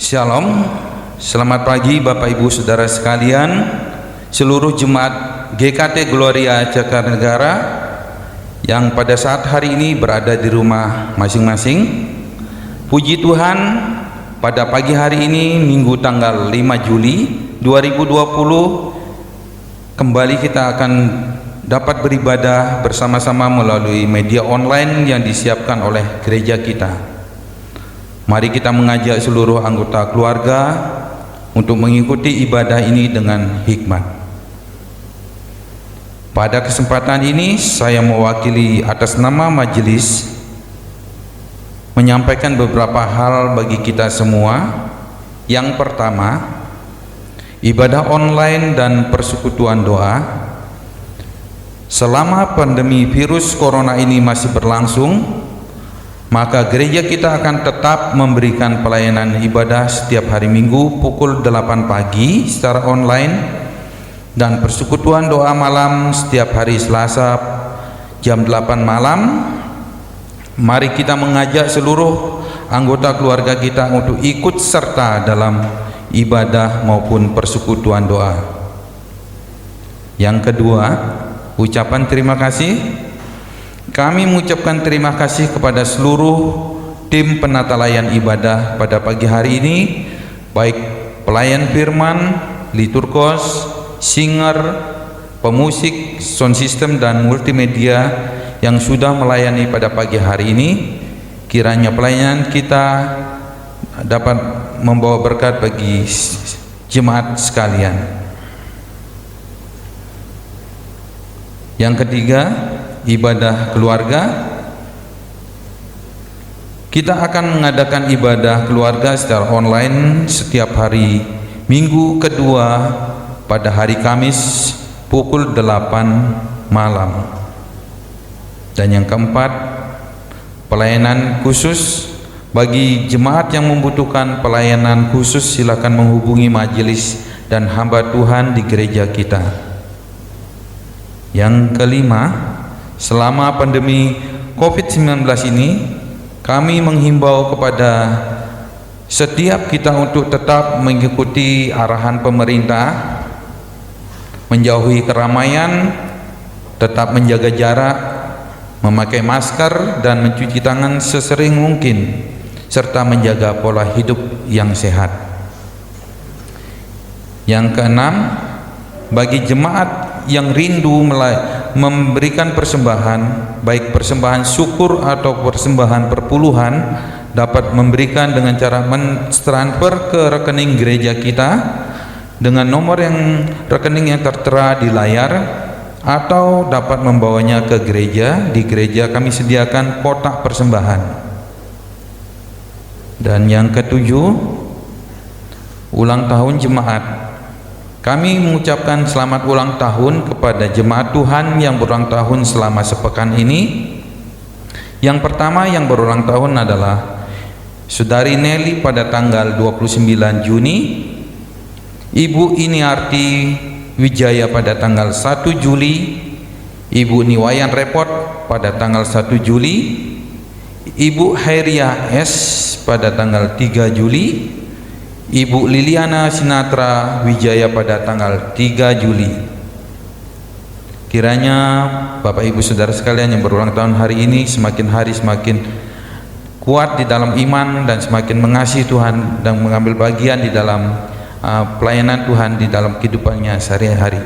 Shalom, selamat pagi Bapak Ibu Saudara sekalian, seluruh jemaat GKT Gloria Jakarta Negara yang pada saat hari ini berada di rumah masing-masing. Puji Tuhan, pada pagi hari ini Minggu tanggal 5 Juli 2020 kembali kita akan dapat beribadah bersama-sama melalui media online yang disiapkan oleh gereja kita. Mari kita mengajak seluruh anggota keluarga untuk mengikuti ibadah ini dengan hikmat. Pada kesempatan ini saya mewakili atas nama majelis menyampaikan beberapa hal bagi kita semua. Yang pertama, ibadah online dan persekutuan doa. Selama pandemi virus corona ini masih berlangsung, maka gereja kita akan tetap memberikan pelayanan ibadah setiap hari Minggu pukul 8 pagi secara online dan persekutuan doa malam setiap hari Selasa jam 8 malam. Mari kita mengajak seluruh anggota keluarga kita untuk ikut serta dalam ibadah maupun persekutuan doa. Yang kedua, ucapan terima kasih. Kami mengucapkan terima kasih kepada seluruh tim penata layan ibadah pada pagi hari ini, baik pelayan firman, liturgos, singer, pemusik, sound system dan multimedia yang sudah melayani pada pagi hari ini. Kiranya pelayanan kita dapat membawa berkat bagi jemaat sekalian. Yang ketiga, ibadah keluarga. Kita akan mengadakan ibadah keluarga secara online setiap hari Minggu kedua pada hari Kamis pukul 8 malam. Dan yang keempat, pelayanan khusus bagi jemaat yang membutuhkan pelayanan khusus, silakan menghubungi majelis dan hamba Tuhan di gereja kita. Yang kelima, selama pandemi COVID-19 ini, kami menghimbau kepada setiap kita untuk tetap mengikuti arahan pemerintah, menjauhi keramaian, tetap menjaga jarak, memakai masker dan mencuci tangan sesering mungkin, serta menjaga pola hidup yang sehat. Yang keenam, bagi jemaat yang rindu memberikan persembahan, baik persembahan syukur atau persembahan perpuluhan, dapat memberikan dengan cara mentransfer ke rekening gereja kita dengan nomor rekening yang tertera di layar, atau dapat membawanya ke gereja. Di gereja kami sediakan kotak persembahan. Dan yang ketujuh, ulang tahun jemaat. Kami mengucapkan selamat ulang tahun kepada jemaat Tuhan yang berulang tahun selama sepekan ini. Yang pertama yang berulang tahun adalah Saudari Nelly pada tanggal 29 Juni, Ibu Iniarti Wijaya pada tanggal 1 Juli, Ibu Niwayan Repot pada tanggal 1 Juli, Ibu Hairia S pada tanggal 3 Juli, Ibu Liliana Sinatra Wijaya pada tanggal 3 Juli. Kiranya Bapak Ibu Saudara sekalian yang berulang tahun hari ini semakin hari semakin kuat di dalam iman dan semakin mengasihi Tuhan dan mengambil bagian di dalam pelayanan Tuhan di dalam kehidupannya sehari-hari.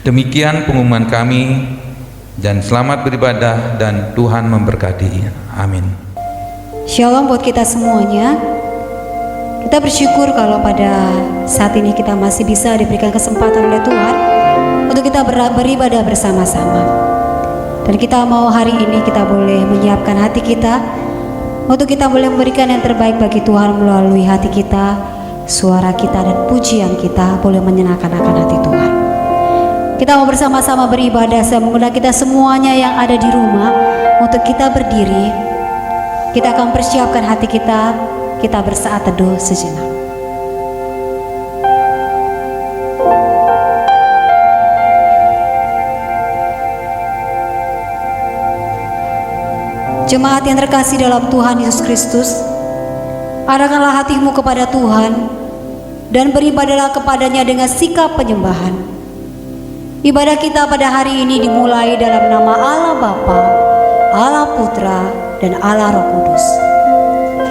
Demikian pengumuman kami, dan selamat beribadah dan Tuhan memberkati. Amin. Shalom buat kita semuanya. Kita bersyukur kalau pada saat ini kita masih bisa diberikan kesempatan oleh Tuhan untuk kita beribadah bersama-sama. Dan kita mau hari ini kita boleh menyiapkan hati kita untuk kita boleh memberikan yang terbaik bagi Tuhan melalui hati kita, suara kita dan pujian kita boleh menyenangkan akan hati Tuhan. Kita mau bersama-sama beribadah. Saya mengundang kita semuanya yang ada di rumah untuk kita berdiri. Kita akan persiapkan hati kita. Kita bersaat teduh sejenak. Jemaat yang terkasih dalam Tuhan Yesus Kristus, Arahkanlah hatimu kepada Tuhan dan beribadahlah kepadanya dengan sikap penyembahan. Ibadah kita pada hari ini dimulai dalam nama Allah Bapa, Allah Putra, dan Allah Roh Kudus.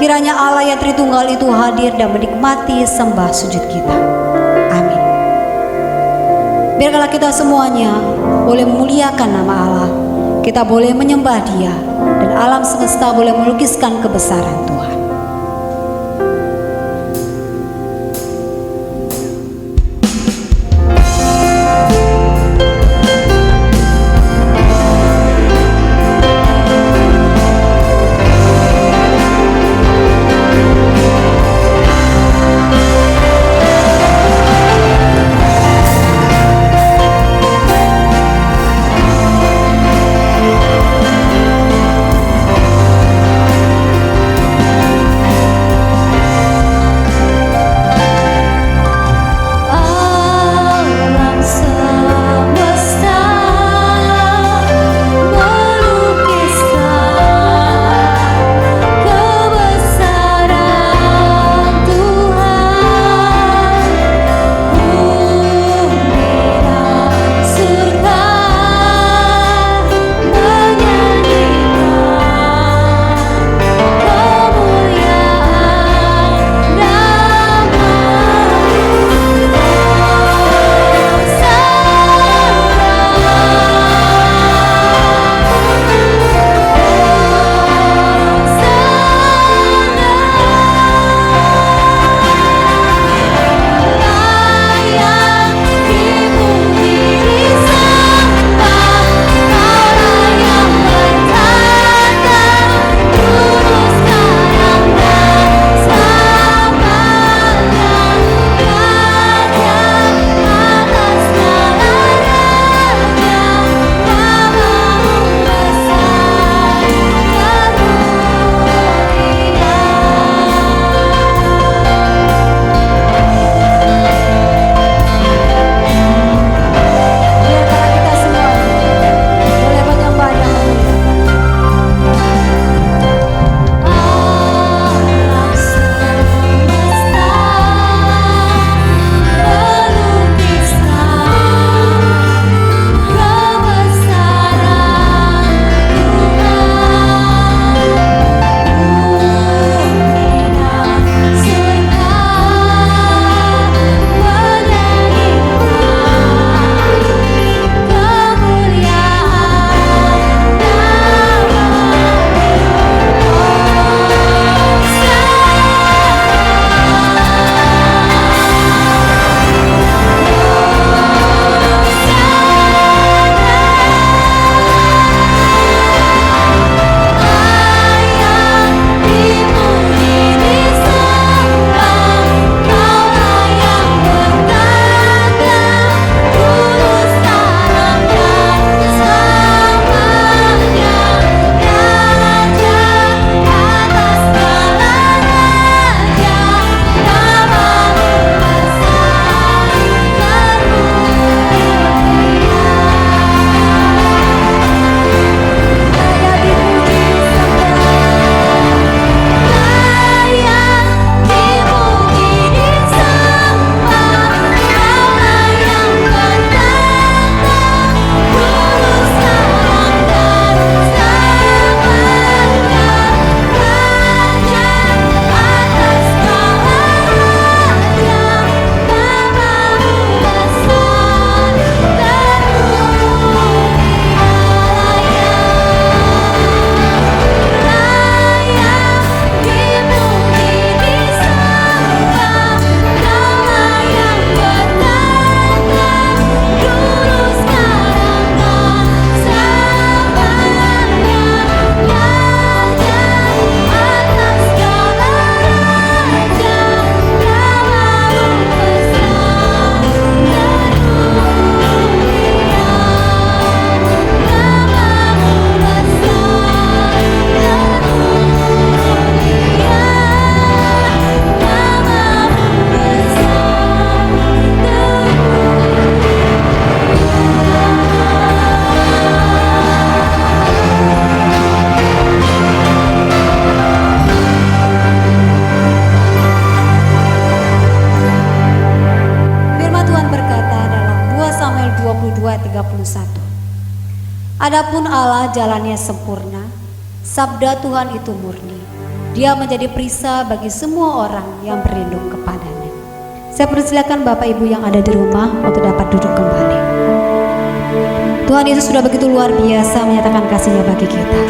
Kiranya Allah yang Tritunggal itu hadir dan menikmati sembah sujud kita. Amin. Biarkanlah kita semuanya boleh memuliakan nama Allah. Kita boleh menyembah Dia, dan alam semesta boleh melukiskan kebesaran Tuhan. Adapun Allah jalannya sempurna, sabda Tuhan itu murni. Dia menjadi perisai bagi semua orang yang berlindung kepadanya. Saya persilakan Bapak Ibu yang ada di rumah untuk dapat duduk kembali. Tuhan Yesus sudah begitu luar biasa menyatakan kasih-Nya bagi kita.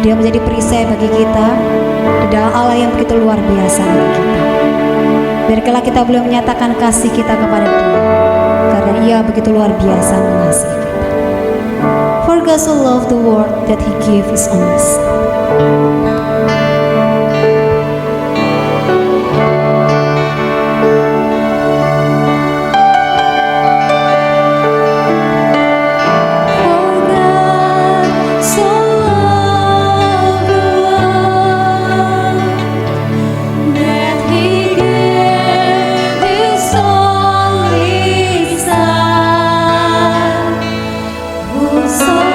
Dia menjadi perisai bagi kita di dalam Allah yang begitu luar biasa bagi kita. Biarkanlah kita boleh menyatakan kasih kita kepada Dia, karena Ia begitu luar biasa mengasihi kita. For God so loved the world that He gave His only Son. Whosoever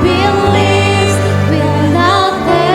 believes will not perish.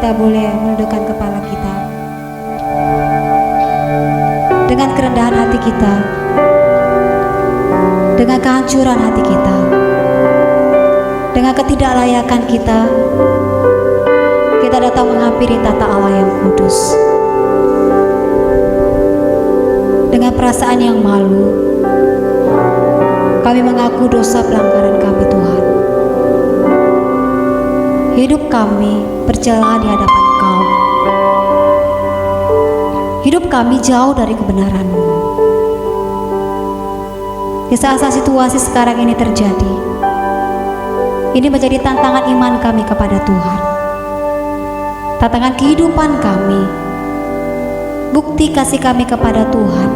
kita boleh menundukkan kepala kita. Dengan kerendahan hati kita, dengan kehancuran hati kita, dengan ketidaklayakan kita, kita datang menghampiri tata Allah yang kudus. Dengan perasaan yang malu, kami mengaku dosa pelanggaran kami, Tuhan. Hidup kami bercelah di hadapan Kau. Hidup kami jauh dari kebenaran-Mu. Di saat-saat situasi sekarang ini terjadi, ini menjadi tantangan iman kami kepada Tuhan. Tantangan kehidupan kami, bukti kasih kami kepada Tuhan.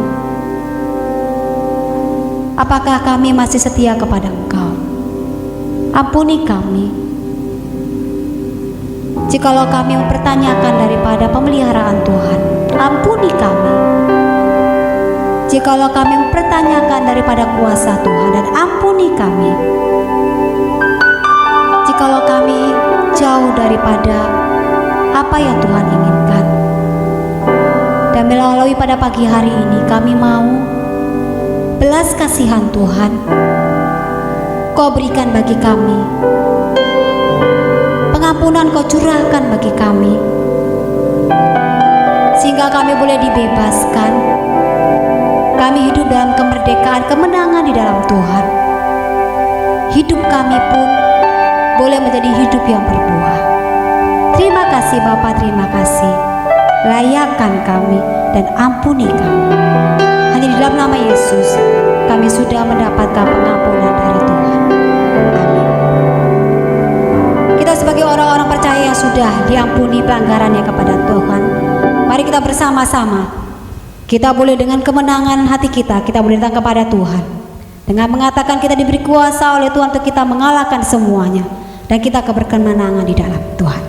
Apakah kami masih setia kepada Engkau? Ampuni kami jikalau kami mempertanyakan daripada pemeliharaan Tuhan. Ampuni kami jikalau kami mempertanyakan daripada kuasa Tuhan, dan ampuni kami jikalau kami jauh daripada apa yang Tuhan inginkan. Dan melalui pada pagi hari ini kami mau belas kasihan Tuhan Kau berikan bagi kami, pengampunan Kau curahkan bagi kami, sehingga kami boleh dibebaskan. Kami hidup dalam kemerdekaan, kemenangan di dalam Tuhan. Hidup kami pun boleh menjadi hidup yang berbuah. Terima kasih Bapa, terima kasih. Layakkan kami dan ampuni kami. Hanya di dalam nama Yesus kami sudah mendapatkan pengampunan dari Tuhan. Amin. Kita sebagai orang-orang percaya yang sudah diampuni pelanggarannya kepada Tuhan, mari kita bersama-sama, kita boleh dengan kemenangan hati kita boleh datang kepada Tuhan dengan mengatakan kita diberi kuasa oleh Tuhan untuk kita mengalahkan semuanya, dan kita keberkemenangan di dalam Tuhan.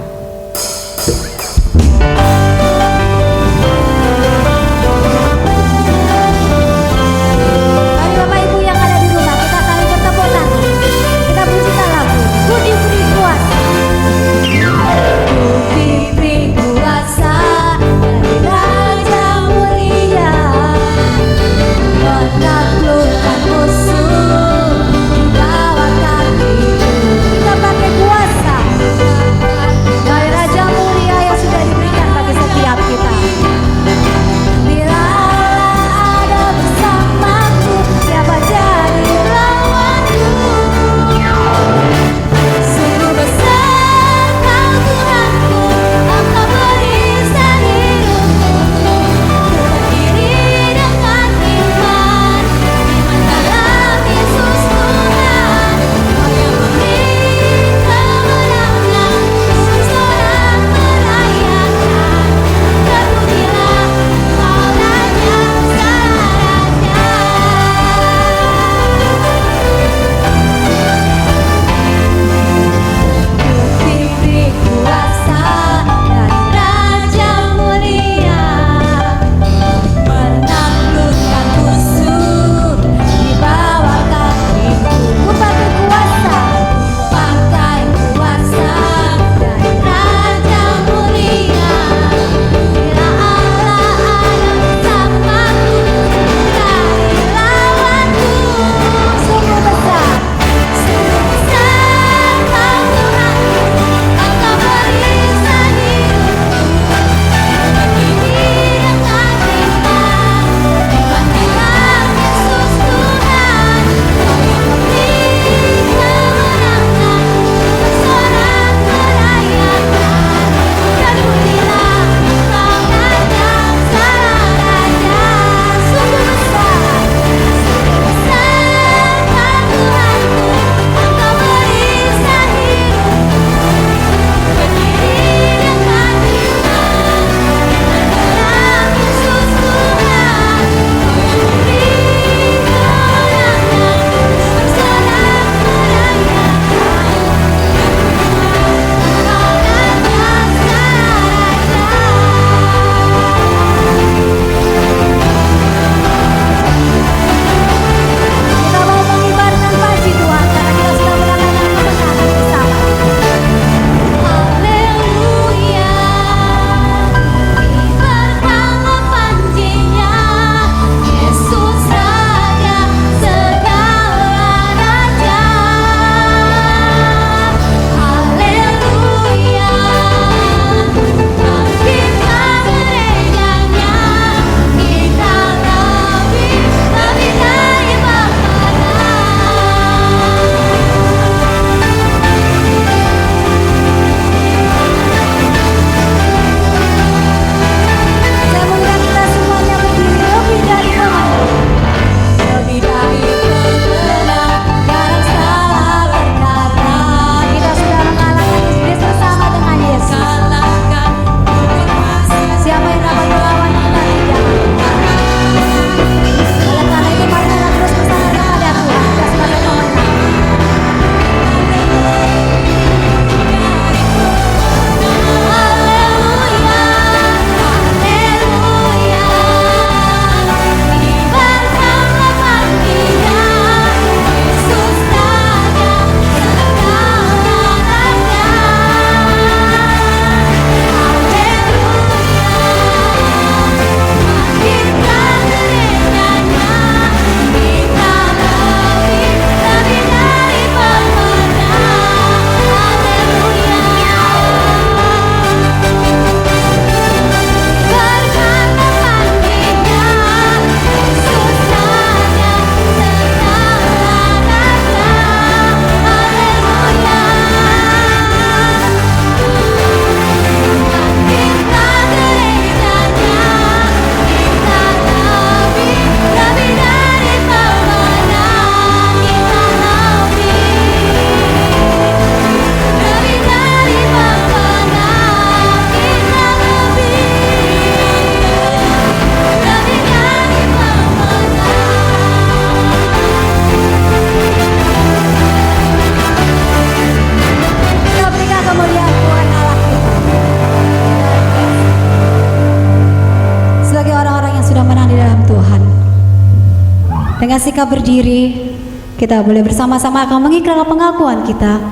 Dengan sikap berdiri, kita boleh bersama-sama akan mengikrarkan pengakuan kita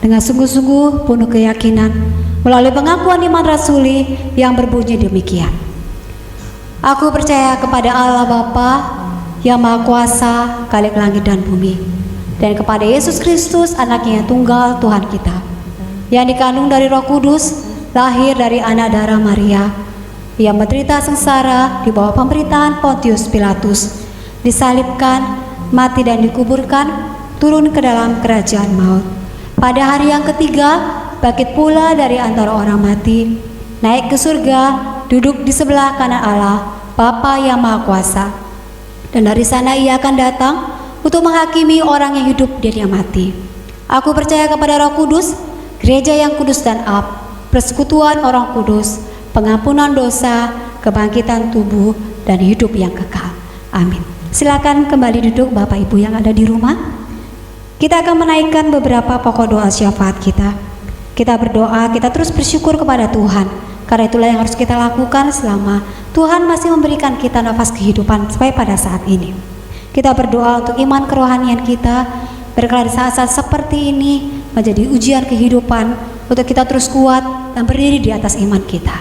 dengan sungguh-sungguh penuh keyakinan melalui pengakuan iman rasuli yang berbunyi demikian. Aku percaya kepada Allah Bapa yang Maha Kuasa, Khalik langit dan bumi, dan kepada Yesus Kristus, Anaknya yang tunggal, Tuhan kita, yang dikandung dari Roh Kudus, lahir dari anak darah Maria, yang menderita sengsara di bawah pemerintahan Pontius Pilatus, disalibkan, mati dan dikuburkan, turun ke dalam kerajaan maut. Pada hari yang ketiga, bangkit pula dari antara orang mati, naik ke surga, duduk di sebelah kanan Allah, Bapa yang Maha Kuasa. Dan dari sana Ia akan datang untuk menghakimi orang yang hidup dan yang mati. Aku percaya kepada Roh Kudus, gereja yang kudus dan ab, persekutuan orang kudus, pengampunan dosa, kebangkitan tubuh, dan hidup yang kekal. Amin. Silakan kembali duduk Bapak Ibu yang ada di rumah. Kita akan menaikkan beberapa pokok doa syafaat kita. Kita berdoa, kita terus bersyukur kepada Tuhan, karena itulah yang harus kita lakukan selama Tuhan masih memberikan kita nafas kehidupan sampai pada saat ini. Kita berdoa untuk iman kerohanian kita, berkala di saat-saat seperti ini menjadi ujian kehidupan, untuk kita terus kuat dan berdiri di atas iman kita.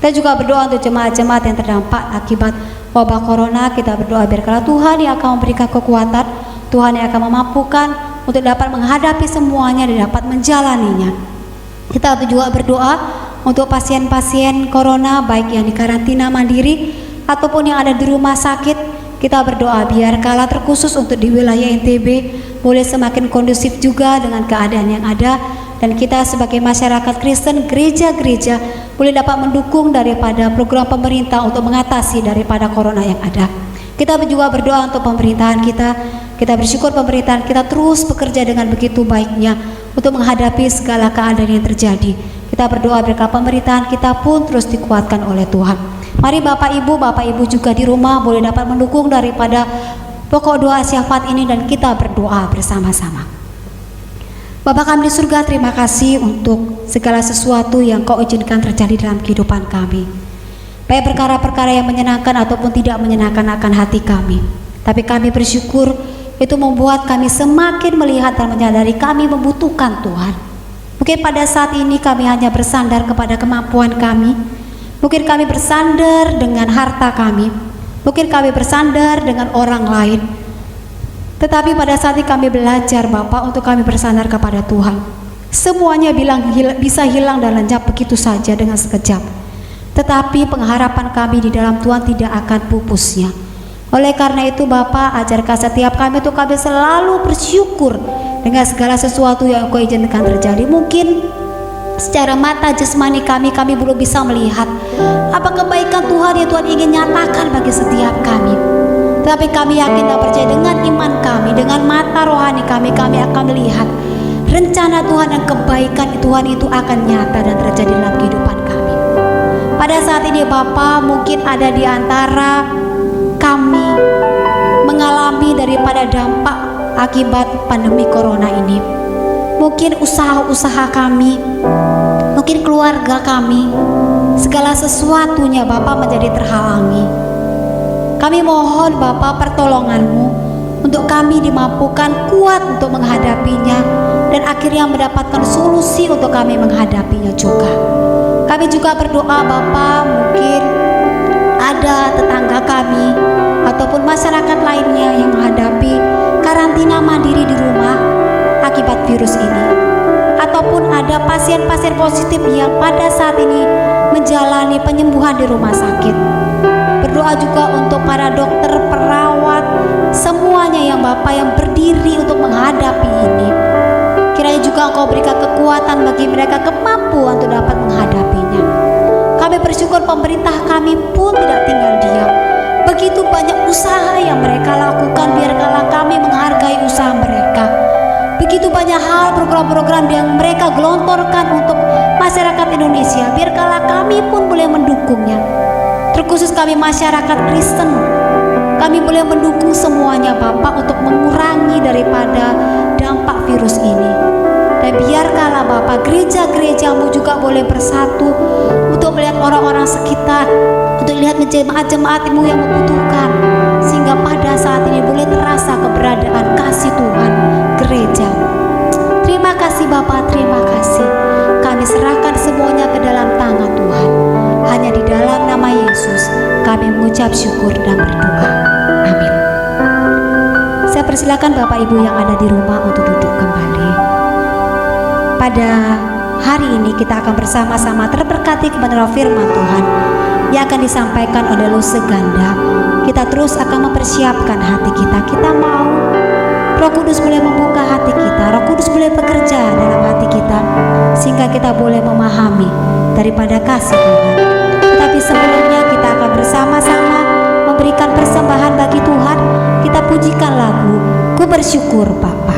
Kita juga berdoa untuk jemaat-jemaat yang terdampak akibat wabah corona. Kita berdoa biarlah Tuhan yang akan memberikan kekuatan, Tuhan yang akan memampukan untuk dapat menghadapi semuanya dan dapat menjalaninya. Kita juga berdoa untuk pasien-pasien corona, baik yang di karantina mandiri ataupun yang ada di rumah sakit. Kita berdoa biar kala terkhusus untuk di wilayah NTB boleh semakin kondusif juga dengan keadaan yang ada, dan kita sebagai masyarakat Kristen, gereja-gereja boleh dapat mendukung daripada program pemerintah untuk mengatasi daripada corona yang ada. Kita juga berdoa untuk pemerintahan kita. Kita bersyukur pemerintahan kita terus bekerja dengan begitu baiknya untuk menghadapi segala keadaan yang terjadi. Kita berdoa berkat pemerintahan kita pun terus dikuatkan oleh Tuhan. Mari Bapak Ibu juga di rumah boleh dapat mendukung daripada pokok doa syafaat ini, dan kita berdoa bersama-sama. Bapa kami di surga, terima kasih untuk segala sesuatu yang Kau izinkan terjadi dalam kehidupan kami, baik perkara-perkara yang menyenangkan ataupun tidak menyenangkan akan hati kami. Tapi kami bersyukur itu membuat kami semakin melihat dan menyadari kami membutuhkan Tuhan. Mungkin pada saat ini kami hanya bersandar kepada kemampuan kami, mungkin kami bersandar dengan harta kami, mungkin kami bersandar dengan orang lain. Tetapi pada saat ini kami belajar Bapak untuk kami bersandar kepada Tuhan. Semuanya bisa hilang dan lenyap begitu saja dengan sekejap. Tetapi pengharapan kami di dalam Tuhan tidak akan pupusnya. Oleh karena itu Bapak, ajarkan setiap kami untuk kami selalu bersyukur dengan segala sesuatu yang Kau izinkan terjadi. Mungkin secara mata jasmani kami belum bisa melihat apa kebaikan Tuhan yang Tuhan ingin nyatakan bagi setiap kami. Tetapi kami yakin dan percaya dengan iman kami, dengan mata rohani kami akan melihat rencana Tuhan dan kebaikan Tuhan itu akan nyata dan terjadi dalam kehidupan kami. Pada saat ini Bapak, mungkin ada di antara kami mengalami daripada dampak akibat pandemi corona ini. Mungkin usaha-usaha kami, mungkin keluarga kami, segala sesuatunya Bapak menjadi terhalangi. Kami mohon Bapak pertolongan-Mu untuk kami dimampukan kuat untuk menghadapinya, dan akhirnya mendapatkan solusi untuk kami menghadapinya juga. Kami juga berdoa Bapak, mungkin ada tetangga kami ataupun masyarakat lainnya yang menghadapi karantina mandiri di rumah akibat virus ini, ataupun ada pasien-pasien positif yang pada saat ini menjalani penyembuhan di rumah sakit. Berdoa juga untuk para dokter, perawat, semuanya yang Bapak yang berdiri untuk menghadapi ini. Kiranya juga Engkau berikan kekuatan bagi mereka, kemampuan untuk dapat menghadapinya. Kami bersyukur pemerintah kami pun tidak tinggal diam. Begitu banyak usaha yang mereka lakukan, biarkanlah kami menghargai usaha mereka. Begitu banyak hal, program-program yang mereka gelontorkan untuk masyarakat Indonesia, biarkanlah kami pun boleh mendukungnya. Terkhusus kami masyarakat Kristen, kami boleh mendukung semuanya Bapak untuk mengurangi daripada dampak virus ini. Dan biarkanlah Bapak gereja-gerejamu juga boleh bersatu untuk melihat orang-orang sekitar, untuk lihat jemaat-jemaatmu yang membutuhkan, sehingga pada saat ini boleh terang Bapa, terima kasih. Kami serahkan semuanya ke dalam tangan Tuhan. Hanya di dalam nama Yesus kami mengucap syukur dan berdoa. Amin. Saya persilakan Bapak Ibu yang ada di rumah untuk duduk kembali. Pada hari ini kita akan bersama-sama terberkati kebenaran firman Tuhan yang akan disampaikan oleh Luse Ganda. Kita terus akan mempersiapkan hati kita. Kita mau Roh Kudus boleh membuka hati kita, Roh Kudus boleh bekerja dalam hati kita, sehingga kita boleh memahami daripada kasih Tuhan. Tetapi sebelumnya kita akan bersama-sama memberikan persembahan bagi Tuhan. Kita pujikan lagu Ku Bersyukur Bapa.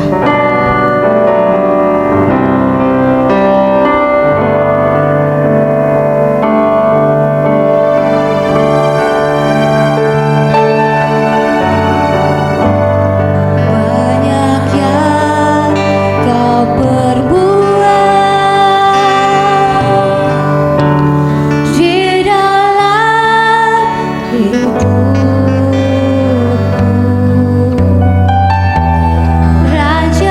Raja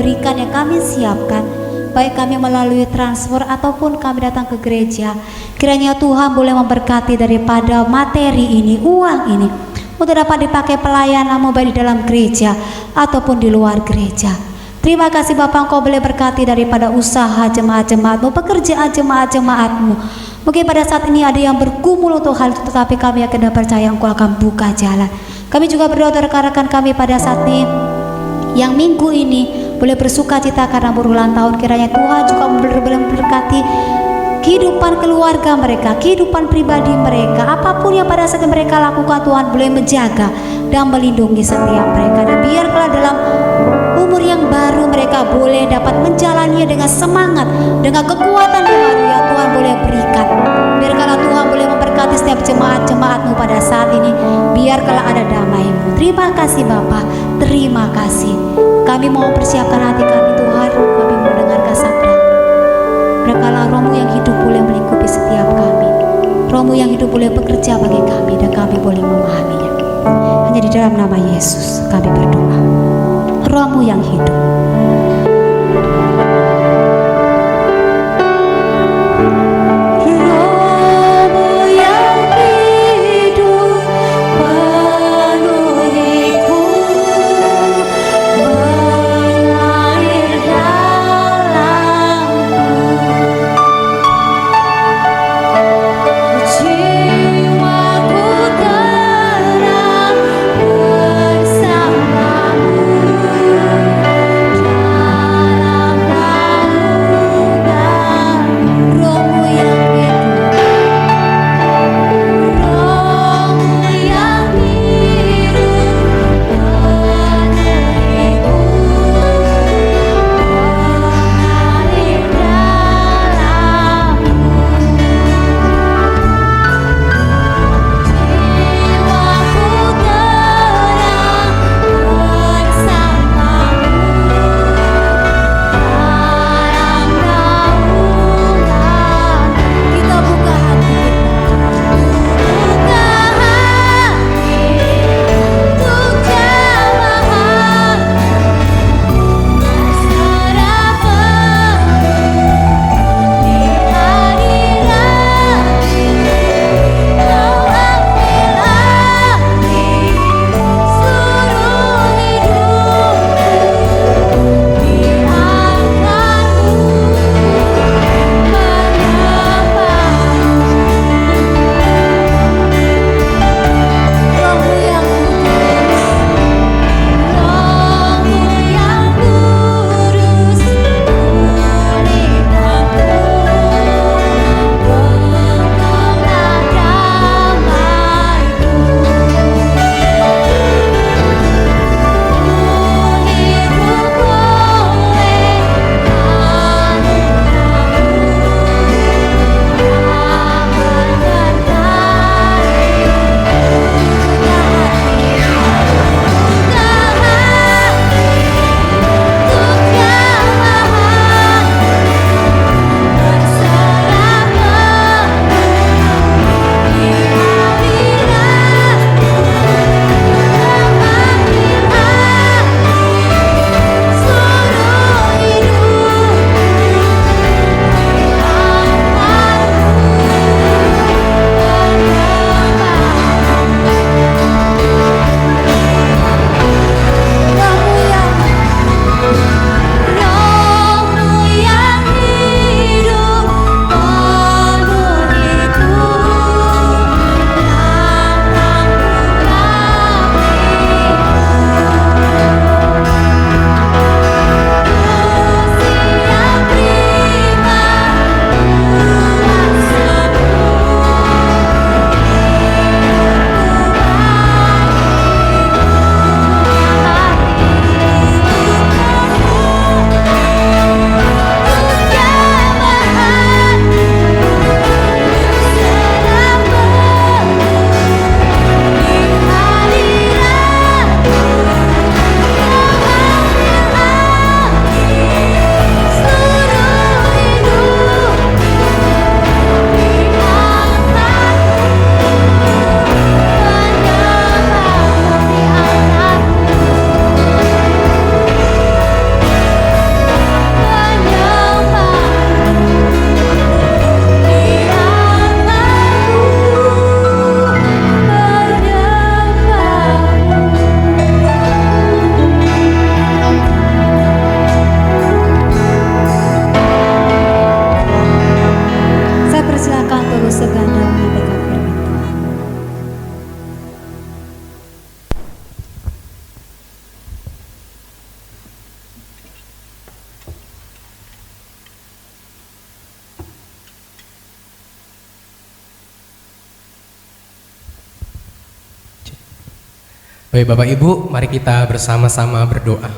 berikan, yang kami siapkan, baik kami melalui transfer ataupun kami datang ke gereja, kiranya Tuhan boleh memberkati daripada materi ini, uang ini, untuk dapat dipakai pelayanan-Mu baik di dalam gereja ataupun di luar gereja. Terima kasih Bapak, Engkau boleh berkati daripada usaha jemaat-jemaat-Mu, pekerjaan jemaat-jemaat-Mu. Mungkin pada saat ini ada yang bergumul untuk hal itu, tetapi kami yakin dan percaya Engkau akan buka jalan. Kami juga berdoa untuk rekan-rekan kami pada saat ini yang minggu ini boleh bersuka cita karena berulang tahun. Kiranya Tuhan juga memberkati kehidupan keluarga mereka, kehidupan pribadi mereka, apapun yang pada saat mereka lakukan, Tuhan boleh menjaga dan melindungi setiap mereka. Dan biarlah dalam umur yang baru mereka boleh dapat menjalaninya dengan semangat, dengan kekuatan yang baru yang Tuhan boleh berikan. Biarlah Tuhan boleh memberkati setiap jemaat-jemaat-Mu pada saat ini. Biarlah ada damai-Mu. Terima kasih Bapa, terima kasih. Kami mau persiapkan hati kami Tuhan, kami mau mendengarkan sabda. Biarlah Roh-Mu yang hidup boleh melingkupi setiap kami. Roh-Mu yang hidup boleh bekerja bagi kami dan kami boleh memahaminya. Hanya di dalam nama Yesus kami berdoa. Roh-Mu yang hidup. Bersamamu Baik Bapak Ibu, mari kita bersama-sama berdoa.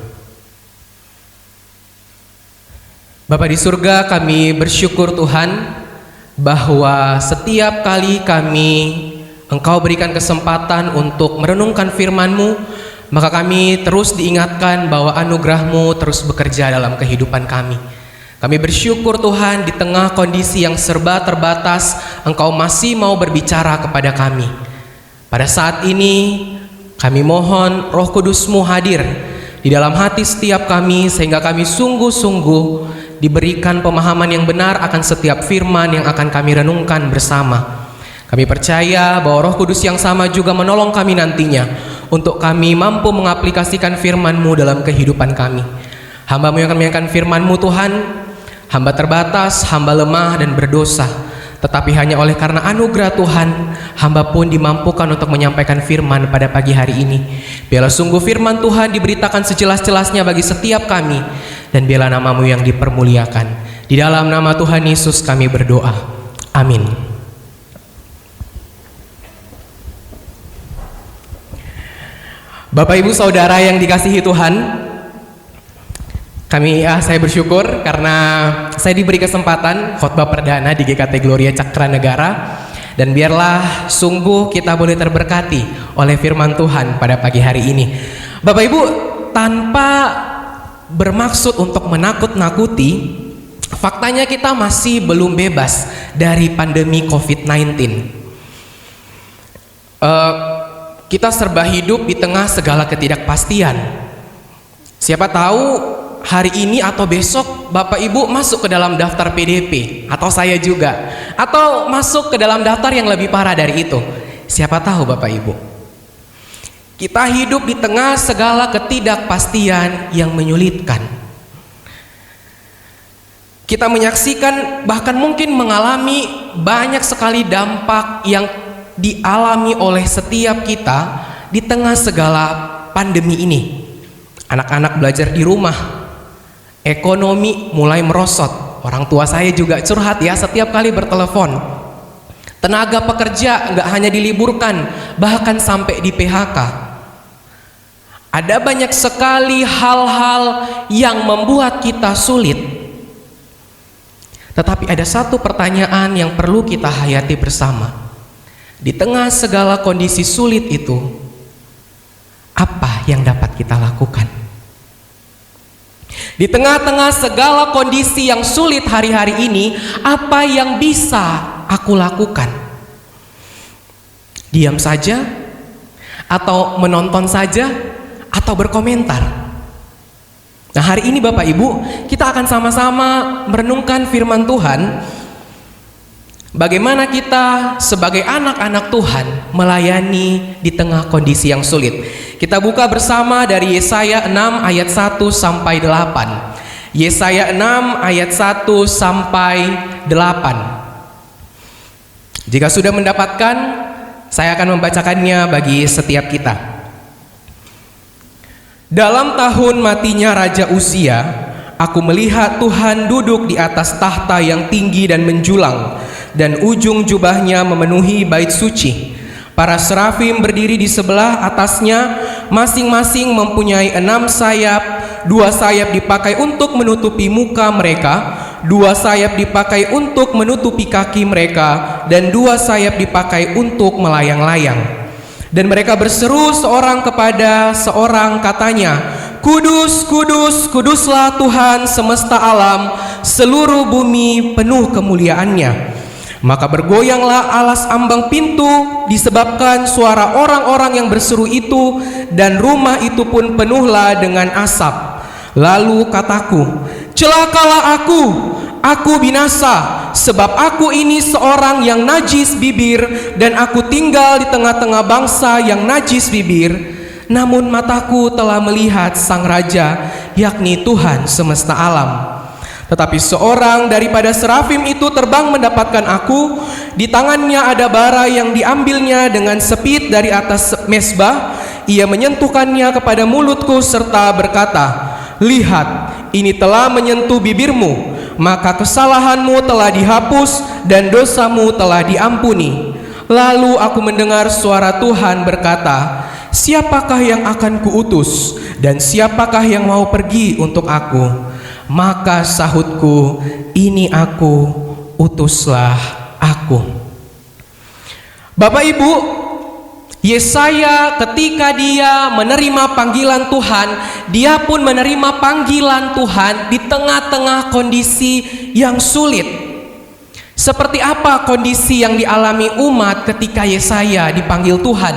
Bapa di surga, kami bersyukur Tuhan bahwa setiap kali Engkau berikan kesempatan untuk merenungkan firman-Mu, maka kami terus diingatkan bahwa anugerah-Mu terus bekerja dalam kehidupan kami. Kami bersyukur Tuhan, di tengah kondisi yang serba terbatas, Engkau masih mau berbicara kepada kami. Pada saat ini kami mohon Roh Kudus-Mu hadir di dalam hati setiap kami, sehingga kami sungguh-sungguh diberikan pemahaman yang benar akan setiap firman yang akan kami renungkan bersama. Kami percaya bahwa Roh Kudus yang sama juga menolong kami nantinya untuk kami mampu mengaplikasikan firman-Mu dalam kehidupan kami. Hamba-Mu yang akan menyampaikan firman-Mu Tuhan, hamba terbatas, hamba lemah dan berdosa, tetapi hanya oleh karena anugerah Tuhan, hamba pun dimampukan untuk menyampaikan firman pada pagi hari ini. Biarlah sungguh firman Tuhan diberitakan sejelas-jelasnya bagi setiap kami, dan biarlah nama-Mu yang dipermuliakan. Di dalam nama Tuhan Yesus kami berdoa. Amin. Bapak Ibu Saudara yang dikasihi Tuhan, saya bersyukur karena saya diberi kesempatan khotbah perdana di GKT Gloria Cakra Negara, dan biarlah sungguh kita boleh terberkati oleh firman Tuhan pada pagi hari ini. Bapak Ibu, tanpa bermaksud untuk menakut-nakuti, faktanya kita masih belum bebas dari pandemi COVID-19. Kita serba hidup di tengah segala ketidakpastian. Siapa tahu hari ini atau besok Bapak Ibu masuk ke dalam daftar PDP, atau saya juga, atau masuk ke dalam daftar yang lebih parah dari itu. Siapa tahu Bapak Ibu. Kita hidup di tengah segala ketidakpastian yang menyulitkan. Kita menyaksikan, bahkan mungkin mengalami banyak sekali dampak yang dialami oleh setiap kita di tengah segala pandemi ini. Anak-anak belajar di rumah, ekonomi mulai merosot. Orang tua saya juga curhat ya setiap kali bertelepon. Tenaga pekerja nggak hanya diliburkan, bahkan sampai di PHK. Ada banyak sekali hal-hal yang membuat kita sulit. Tetapi ada satu pertanyaan yang perlu kita hayati bersama. Di tengah segala kondisi sulit itu, apa yang dapat kita lakukan? Di tengah-tengah segala kondisi yang sulit hari-hari ini, apa yang bisa aku lakukan? Diam saja? Atau menonton saja? Atau berkomentar? Nah, hari ini Bapak Ibu, kita akan sama-sama merenungkan firman Tuhan. Bagaimana kita sebagai anak-anak Tuhan melayani di tengah kondisi yang sulit. Kita buka bersama dari Yesaya 6 ayat 1 sampai 8. Yesaya 6 ayat 1 sampai 8. Jika sudah mendapatkan, saya akan membacakannya bagi setiap kita. Dalam tahun matinya Raja Uzia, aku melihat Tuhan duduk di atas tahta yang tinggi dan menjulang, dan ujung jubahnya memenuhi bait suci. Para serafim berdiri di sebelah atasnya, masing-masing mempunyai 6 sayap. 2 sayap dipakai untuk menutupi muka mereka, 2 sayap dipakai untuk menutupi kaki mereka, dan 2 sayap dipakai untuk melayang-layang. Dan mereka berseru seorang kepada seorang, katanya, Kudus, kudus, kuduslah Tuhan semesta alam, seluruh bumi penuh kemuliaannya. Maka bergoyanglah alas ambang pintu disebabkan suara orang-orang yang berseru itu, dan rumah itu pun penuhlah dengan asap. Lalu kataku, celakalah aku binasa, sebab aku ini seorang yang najis bibir, dan aku tinggal di tengah-tengah bangsa yang najis bibir. Namun mataku telah melihat Sang Raja, yakni Tuhan semesta alam. Tetapi seorang daripada serafim itu terbang mendapatkan aku. Di tangannya ada bara yang diambilnya dengan sepit dari atas mezbah. Ia menyentuhkannya kepada mulutku serta berkata, lihat, ini telah menyentuh bibirmu, maka kesalahanmu telah dihapus dan dosamu telah diampuni. Lalu aku mendengar suara Tuhan berkata, siapakah yang akan kuutus dan siapakah yang mau pergi untuk aku? Maka sahutku, ini aku, utuslah aku. Bapak Ibu, Yesaya ketika dia menerima panggilan Tuhan, dia pun menerima panggilan Tuhan di tengah-tengah kondisi yang sulit. Seperti apa kondisi yang dialami umat ketika Yesaya dipanggil Tuhan?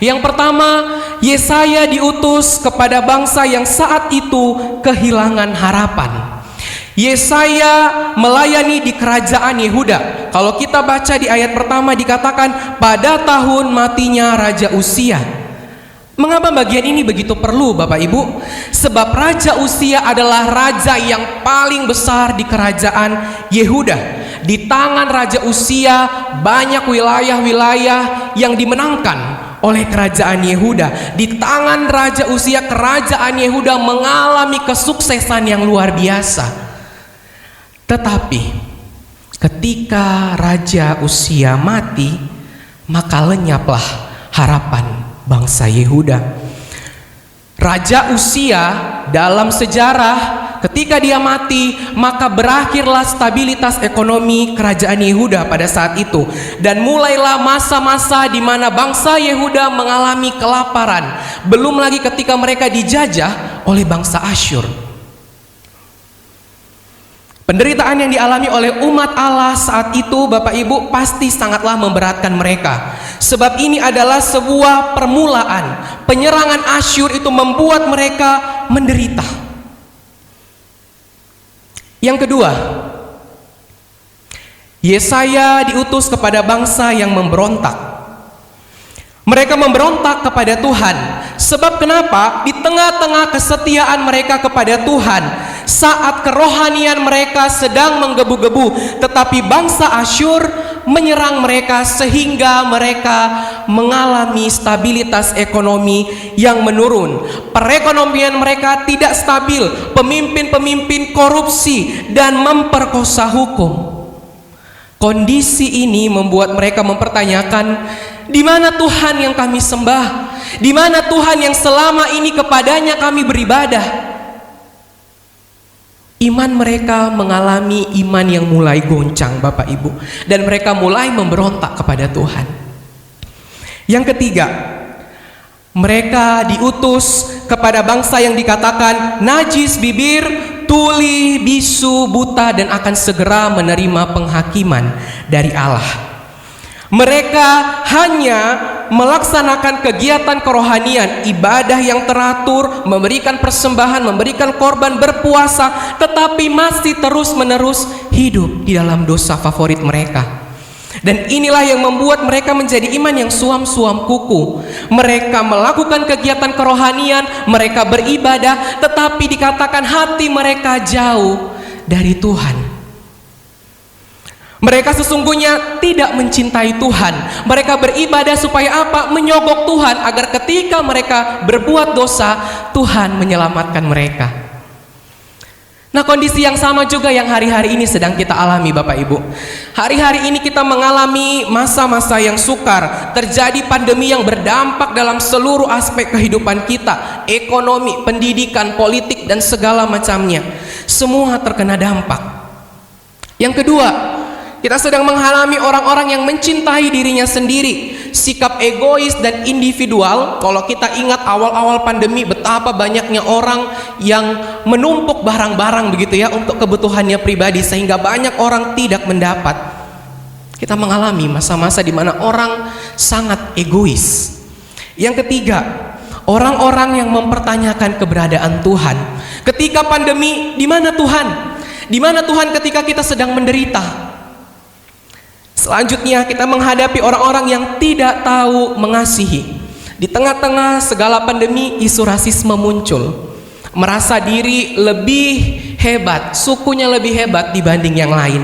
Yang pertama, Yesaya diutus kepada bangsa yang saat itu kehilangan harapan. Yesaya melayani di kerajaan Yehuda. Kalau kita baca di ayat pertama dikatakan pada tahun matinya Raja Uzia. Mengapa bagian ini begitu perlu Bapak Ibu? Sebab Raja Uzia adalah raja yang paling besar di kerajaan Yehuda. Di tangan Raja Uzia banyak wilayah-wilayah yang dimenangkan oleh kerajaan Yehuda. Di tangan Raja Uzia kerajaan Yehuda mengalami kesuksesan yang luar biasa. Tetapi ketika Raja Uzia mati, maka lenyaplah harapan bangsa Yehuda. Raja Uzia dalam sejarah ketika dia mati, maka berakhirlah stabilitas ekonomi kerajaan Yehuda pada saat itu, dan mulailah masa-masa di mana bangsa Yehuda mengalami kelaparan, belum lagi ketika mereka dijajah oleh bangsa Asyur. Penderitaan yang dialami oleh umat Allah saat itu Bapak Ibu pasti sangatlah memberatkan mereka. Sebab ini adalah sebuah permulaan. Penyerangan Asyur itu membuat mereka menderita. Yang kedua, Yesaya diutus kepada bangsa yang memberontak. Mereka memberontak kepada Tuhan. Sebab kenapa? Di tengah-tengah kesetiaan mereka kepada Tuhan, saat kerohanian mereka sedang menggebu-gebu, tetapi bangsa Asyur menyerang mereka sehingga mereka mengalami stabilitas ekonomi yang menurun. Perekonomian mereka tidak stabil, pemimpin-pemimpin korupsi dan memperkosa hukum. Kondisi ini membuat mereka mempertanyakan, di mana Tuhan yang kami sembah? Di mana Tuhan yang selama ini kepadanya kami beribadah? Iman mereka mengalami iman yang mulai goncang Bapak Ibu, dan mereka mulai memberontak kepada Tuhan. Yang ketiga, mereka diutus kepada bangsa yang dikatakan najis bibir, tuli, bisu, buta, dan akan segera menerima penghakiman dari Allah. Mereka hanya melaksanakan kegiatan kerohanian, ibadah yang teratur, memberikan persembahan, memberikan korban, berpuasa, tetapi masih terus-menerus hidup di dalam dosa favorit mereka. Dan inilah yang membuat mereka menjadi iman yang suam-suam kuku. Mereka melakukan kegiatan kerohanian, mereka beribadah, tetapi dikatakan hati mereka jauh dari Tuhan. Mereka sesungguhnya tidak mencintai Tuhan. Mereka beribadah supaya apa? Menyogok Tuhan, agar ketika mereka berbuat dosa, Tuhan menyelamatkan mereka. Nah, kondisi yang sama juga yang hari-hari ini sedang kita alami Bapak Ibu. Hari-hari ini kita mengalami masa-masa yang sukar. Terjadi pandemi yang berdampak dalam seluruh aspek kehidupan kita. Ekonomi, pendidikan, politik, dan segala macamnya. Semua terkena dampak. Yang kedua, kita sedang mengalami orang-orang yang mencintai dirinya sendiri, sikap egois dan individual. Kalau kita ingat awal-awal pandemi, betapa banyaknya orang yang menumpuk barang-barang begitu ya untuk kebutuhannya pribadi, sehingga banyak orang tidak mendapat. Kita mengalami masa-masa di mana orang sangat egois. Yang ketiga, orang-orang yang mempertanyakan keberadaan Tuhan. Ketika pandemi, di mana Tuhan? Di mana Tuhan ketika kita sedang menderita? Selanjutnya kita menghadapi orang-orang yang tidak tahu mengasihi. Di tengah-tengah segala pandemi, isu rasisme muncul. Merasa diri lebih hebat, sukunya lebih hebat dibanding yang lain.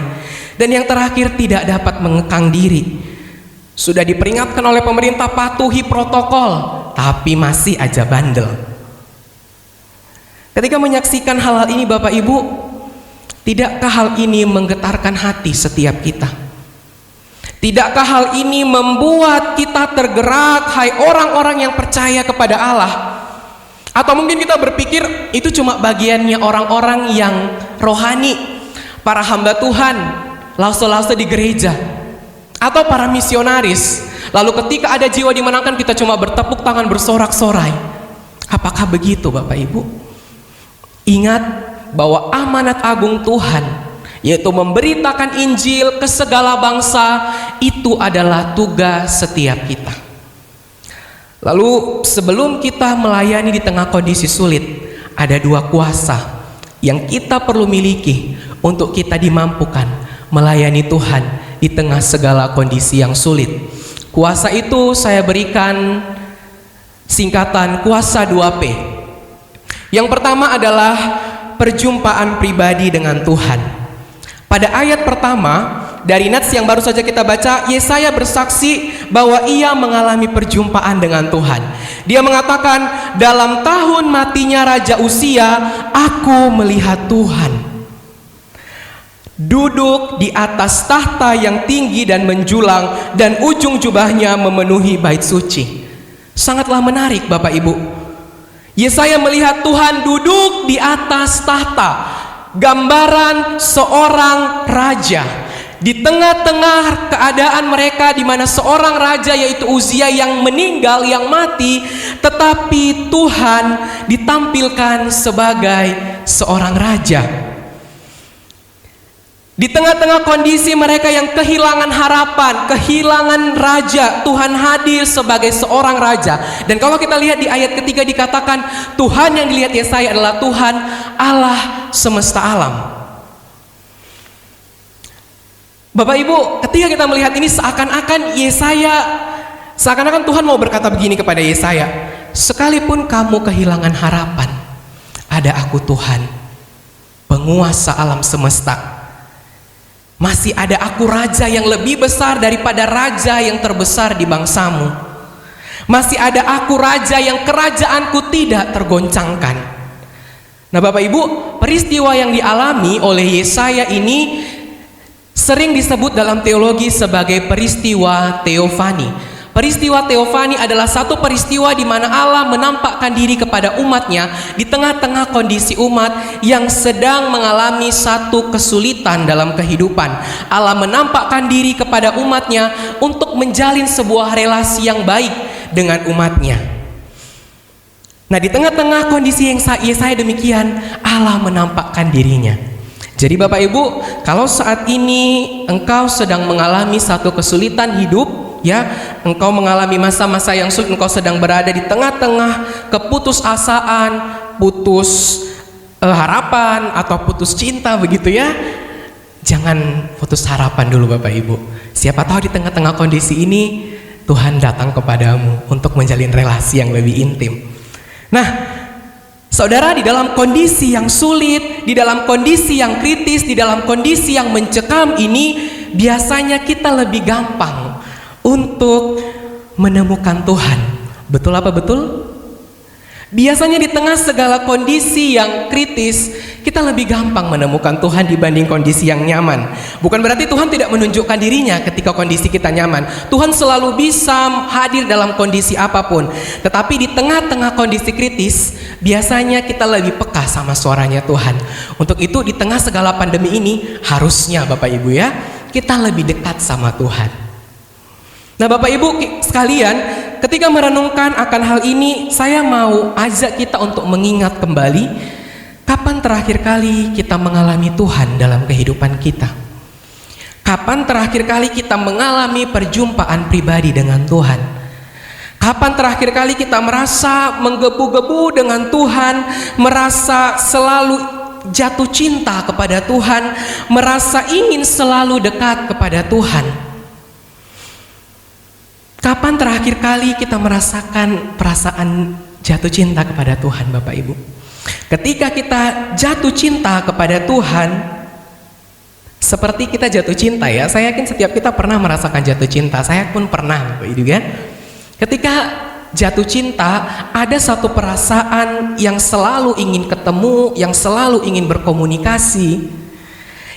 Dan yang terakhir, tidak dapat mengekang diri. Sudah diperingatkan oleh pemerintah patuhi protokol, tapi masih aja bandel. Ketika menyaksikan hal-hal ini Bapak Ibu, tidakkah hal ini menggetarkan hati setiap kita? Tidakkah hal ini membuat kita tergerak, hai orang-orang yang percaya kepada Allah? Atau mungkin kita berpikir itu cuma bagiannya orang-orang yang rohani, para hamba Tuhan, lause-lause di gereja, atau para misionaris. Lalu ketika ada jiwa dimenangkan, kita cuma bertepuk tangan bersorak-sorai. Apakah begitu Bapak Ibu? Ingat bahwa amanat agung Tuhan, yaitu memberitakan Injil ke segala bangsa, itu adalah tugas setiap kita. Lalu sebelum kita melayani di tengah kondisi sulit, ada dua kuasa yang kita perlu miliki untuk kita dimampukan melayani Tuhan di tengah segala kondisi yang sulit. Kuasa itu saya berikan singkatan kuasa 2P. Yang pertama adalah perjumpaan pribadi dengan Tuhan. Pada ayat pertama dari nats yang baru saja kita baca, Yesaya bersaksi bahwa ia mengalami perjumpaan dengan Tuhan. Dia mengatakan, dalam tahun matinya Raja Uzia, aku melihat Tuhan duduk di atas tahta yang tinggi dan menjulang, dan ujung jubahnya memenuhi bait suci. Sangatlah menarik Bapak Ibu. Yesaya melihat Tuhan duduk di atas tahta, gambaran seorang raja. Di tengah-tengah keadaan mereka di mana seorang raja yaitu Uzia yang meninggal, yang mati, tetapi Tuhan ditampilkan sebagai seorang raja. Di tengah-tengah kondisi mereka yang kehilangan harapan, kehilangan raja, Tuhan hadir sebagai seorang raja. Dan kalau kita lihat di ayat ketiga dikatakan, Tuhan yang dilihat Yesaya adalah Tuhan Allah semesta alam. Bapak Ibu, ketika kita melihat ini seakan-akan Tuhan mau berkata begini kepada Yesaya, sekalipun kamu kehilangan harapan, ada aku Tuhan, penguasa alam semesta. Masih ada aku raja yang lebih besar daripada raja yang terbesar di bangsamu. Masih ada aku raja yang kerajaanku tidak tergoncangkan. Nah Bapak Ibu, peristiwa yang dialami oleh Yesaya ini sering disebut dalam teologi sebagai peristiwa teofani. Peristiwa teofani adalah satu peristiwa di mana Allah menampakkan diri kepada umatnya di tengah-tengah kondisi umat yang sedang mengalami satu kesulitan dalam kehidupan. Allah menampakkan diri kepada umatnya untuk menjalin sebuah relasi yang baik dengan umatnya. Nah, di tengah-tengah kondisi yang Yesaya demikian, Allah menampakkan dirinya. Jadi Bapak Ibu, kalau saat ini engkau sedang mengalami satu kesulitan hidup, ya, engkau mengalami masa-masa yang sulit, engkau sedang berada di tengah-tengah keputusasaan, putus harapan atau putus cinta begitu ya. Jangan putus harapan dulu Bapak Ibu. Siapa tahu di tengah-tengah kondisi ini Tuhan datang kepadamu untuk menjalin relasi yang lebih intim. Nah, saudara, di dalam kondisi yang sulit, di dalam kondisi yang kritis, di dalam kondisi yang mencekam ini, biasanya kita lebih gampang untuk menemukan Tuhan. Betul apa betul? Biasanya di tengah segala kondisi yang kritis, kita lebih gampang menemukan Tuhan dibanding kondisi yang nyaman. Bukan berarti Tuhan tidak menunjukkan dirinya ketika kondisi kita nyaman. Tuhan selalu bisa hadir dalam kondisi apapun. Tetapi di tengah-tengah kondisi kritis, biasanya kita lebih peka sama suaranya Tuhan. Untuk itu di tengah segala pandemi ini, harusnya Bapak Ibu ya, kita lebih dekat sama Tuhan. Nah Bapak Ibu sekalian, ketika merenungkan akan hal ini, saya mau ajak kita untuk mengingat kembali, kapan terakhir kali kita mengalami Tuhan dalam kehidupan kita? Kapan terakhir kali kita mengalami perjumpaan pribadi dengan Tuhan? Kapan terakhir kali kita merasa menggebu-gebu dengan Tuhan, merasa selalu jatuh cinta kepada Tuhan, merasa ingin selalu dekat kepada Tuhan? Kapan terakhir kali kita merasakan perasaan jatuh cinta kepada Tuhan Bapak Ibu? Ketika kita jatuh cinta kepada Tuhan, seperti kita jatuh cinta ya, saya yakin setiap kita pernah merasakan jatuh cinta. Saya pun pernah Bapak Ibu kan. Ketika jatuh cinta, ada satu perasaan yang selalu ingin ketemu, yang selalu ingin berkomunikasi,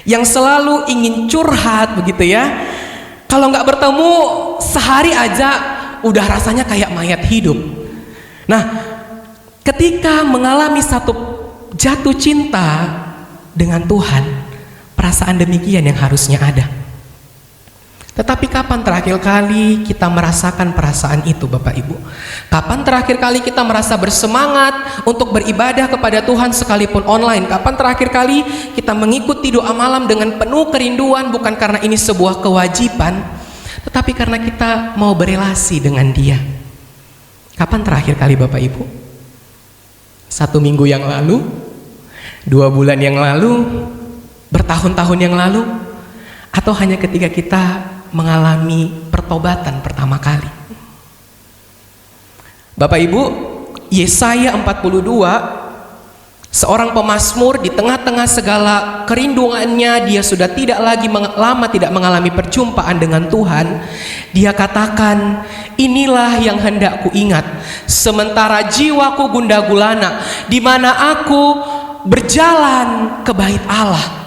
yang selalu ingin curhat begitu ya. Kalau nggak bertemu sehari aja udah rasanya kayak mayat hidup. Nah, ketika mengalami satu jatuh cinta dengan Tuhan, perasaan demikian yang harusnya ada. Tetapi kapan terakhir kali kita merasakan perasaan itu, Bapak Ibu? Kapan terakhir kali kita merasa bersemangat untuk beribadah kepada Tuhan sekalipun online? Kapan terakhir kali kita mengikuti doa malam dengan penuh kerinduan, bukan karena ini sebuah kewajiban, tetapi karena kita mau berelasi dengan Dia? Kapan terakhir kali, Bapak Ibu? 1 minggu yang lalu? 2 bulan yang lalu? Bertahun-tahun yang lalu? Atau hanya ketika kita mengalami pertobatan pertama kali? Bapak Ibu, Yesaya 42, seorang pemazmur di tengah-tengah segala kerinduannya, dia sudah tidak lagi lama tidak mengalami perjumpaan dengan Tuhan. Dia katakan, inilah yang hendak ku ingat sementara jiwaku gundah gulana, di mana aku berjalan ke bait Allah.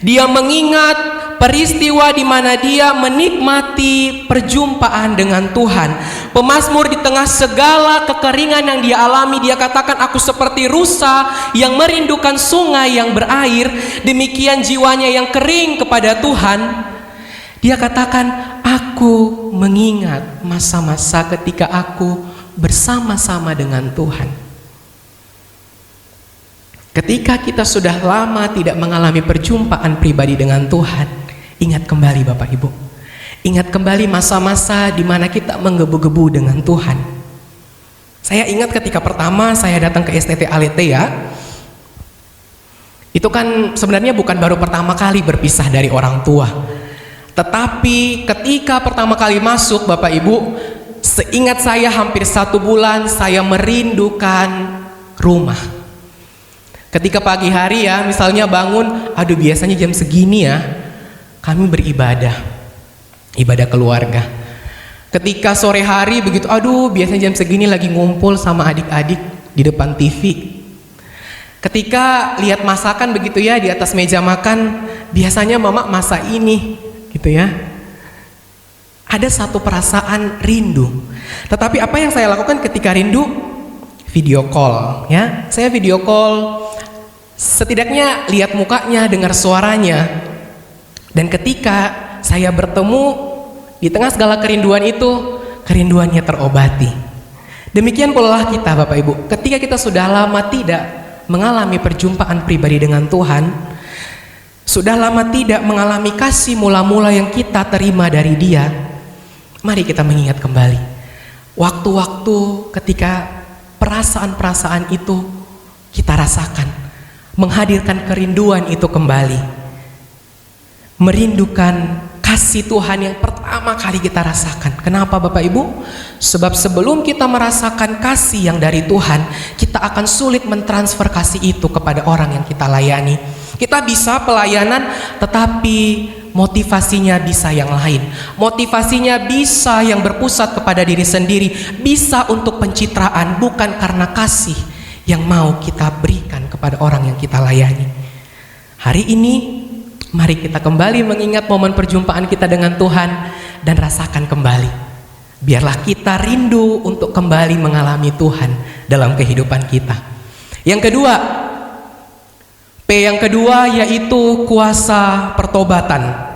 Dia mengingat peristiwa di mana dia menikmati perjumpaan dengan Tuhan. Pemazmur di tengah segala kekeringan yang dia alami, dia katakan, aku seperti rusa yang merindukan sungai yang berair. Demikian jiwanya yang kering kepada Tuhan. Dia katakan, aku mengingat masa-masa ketika aku bersama-sama dengan Tuhan. Ketika kita sudah lama tidak mengalami perjumpaan pribadi dengan Tuhan, ingat kembali Bapak Ibu. Ingat kembali masa-masa di mana kita menggebu-gebu dengan Tuhan. Saya ingat ketika pertama saya datang ke STT Aletheia, itu kan sebenarnya bukan baru pertama kali berpisah dari orang tua. Tetapi ketika pertama kali masuk, Bapak Ibu, seingat saya hampir 1 bulan saya merindukan rumah. Ketika pagi hari ya, misalnya bangun, aduh biasanya jam segini ya kami beribadah, ibadah keluarga. Ketika sore hari begitu, aduh biasanya jam segini lagi ngumpul sama adik-adik di depan TV. Ketika lihat masakan begitu ya di atas meja makan, biasanya mama masak ini gitu ya. Ada satu perasaan rindu. Tetapi apa yang saya lakukan ketika rindu? Video call ya. Saya video call, setidaknya lihat mukanya, dengar suaranya. Dan ketika saya bertemu di tengah segala kerinduan itu, kerinduannya terobati. Demikian pula kita Bapak Ibu, ketika kita sudah lama tidak mengalami perjumpaan pribadi dengan Tuhan, sudah lama tidak mengalami kasih mula-mula yang kita terima dari Dia, mari kita mengingat kembali waktu-waktu ketika perasaan-perasaan itu kita rasakan, menghadirkan kerinduan itu kembali, merindukan kasih Tuhan yang pertama kali kita rasakan. Kenapa Bapak Ibu? Sebab sebelum kita merasakan kasih yang dari Tuhan, kita akan sulit mentransfer kasih itu kepada orang yang kita layani. Kita bisa pelayanan, tetapi motivasinya bisa yang lain. Motivasinya bisa yang berpusat kepada diri sendiri, bisa untuk pencitraan, bukan karena kasih yang mau kita berikan kepada orang yang kita layani. Hari ini mari kita kembali mengingat momen perjumpaan kita dengan Tuhan dan rasakan kembali. Biarlah kita rindu untuk kembali mengalami Tuhan dalam kehidupan kita. Yang kedua, P yang kedua yaitu kuasa pertobatan.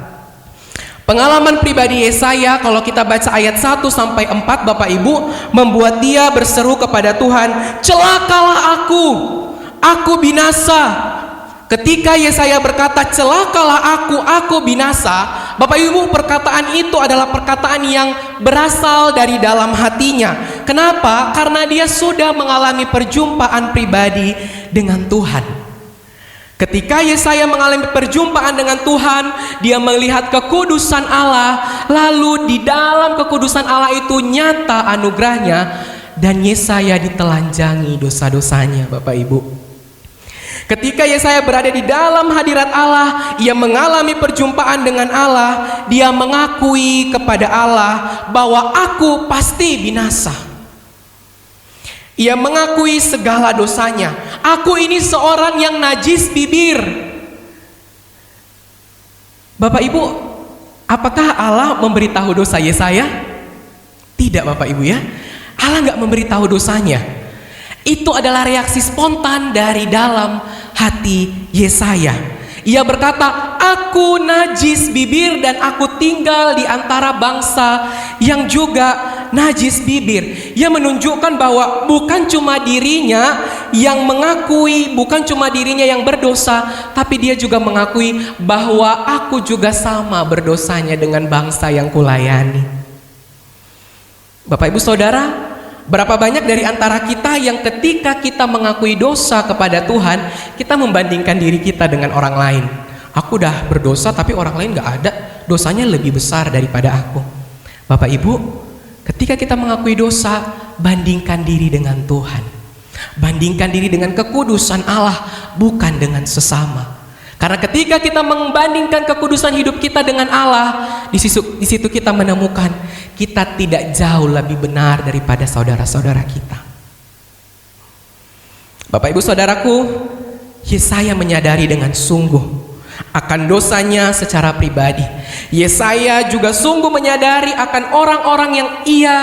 Pengalaman pribadi Yesaya kalau kita baca ayat 1 sampai 4 Bapak Ibu, membuat dia berseru kepada Tuhan, celakalah aku binasa. Ketika Yesaya berkata celakalah aku binasa, Bapak Ibu, perkataan itu adalah perkataan yang berasal dari dalam hatinya. Kenapa? Karena dia sudah mengalami perjumpaan pribadi dengan Tuhan. Ketika Yesaya mengalami perjumpaan dengan Tuhan, dia melihat kekudusan Allah, lalu di dalam kekudusan Allah itu nyata anugerahnya, dan Yesaya ditelanjangi dosa-dosanya Bapak Ibu. Ketika Yesaya berada di dalam hadirat Allah, ia mengalami perjumpaan dengan Allah, dia mengakui kepada Allah bahwa aku pasti binasa. Ia mengakui segala dosanya. Aku ini seorang yang najis bibir. Bapak Ibu, Apakah Allah memberitahu dosa Yesaya? Tidak, Bapak Ibu ya. Allah nggak memberitahu dosanya. Itu adalah reaksi spontan dari dalam hati Yesaya. Ia berkata, aku najis bibir dan aku tinggal di antara bangsa yang juga najis bibir. Ia menunjukkan bahwa bukan cuma dirinya yang mengakui, bukan cuma dirinya yang berdosa, tapi dia juga mengakui bahwa aku juga sama berdosanya dengan bangsa yang kulayani. Bapak Ibu Saudara, berapa banyak dari antara kita yang ketika kita mengakui dosa kepada Tuhan, kita membandingkan diri kita dengan orang lain. Aku udah berdosa tapi orang lain gak ada, dosanya lebih besar daripada aku. Bapak Ibu, ketika kita mengakui dosa, bandingkan diri dengan Tuhan. Bandingkan diri dengan kekudusan Allah, bukan dengan sesama. Karena ketika kita membandingkan kekudusan hidup kita dengan Allah, di situ kita menemukan kita tidak jauh lebih benar daripada saudara-saudara kita. Bapak Ibu Saudaraku, Yesaya menyadari dengan sungguh akan dosanya secara pribadi. Yesaya juga sungguh menyadari akan orang-orang yang ia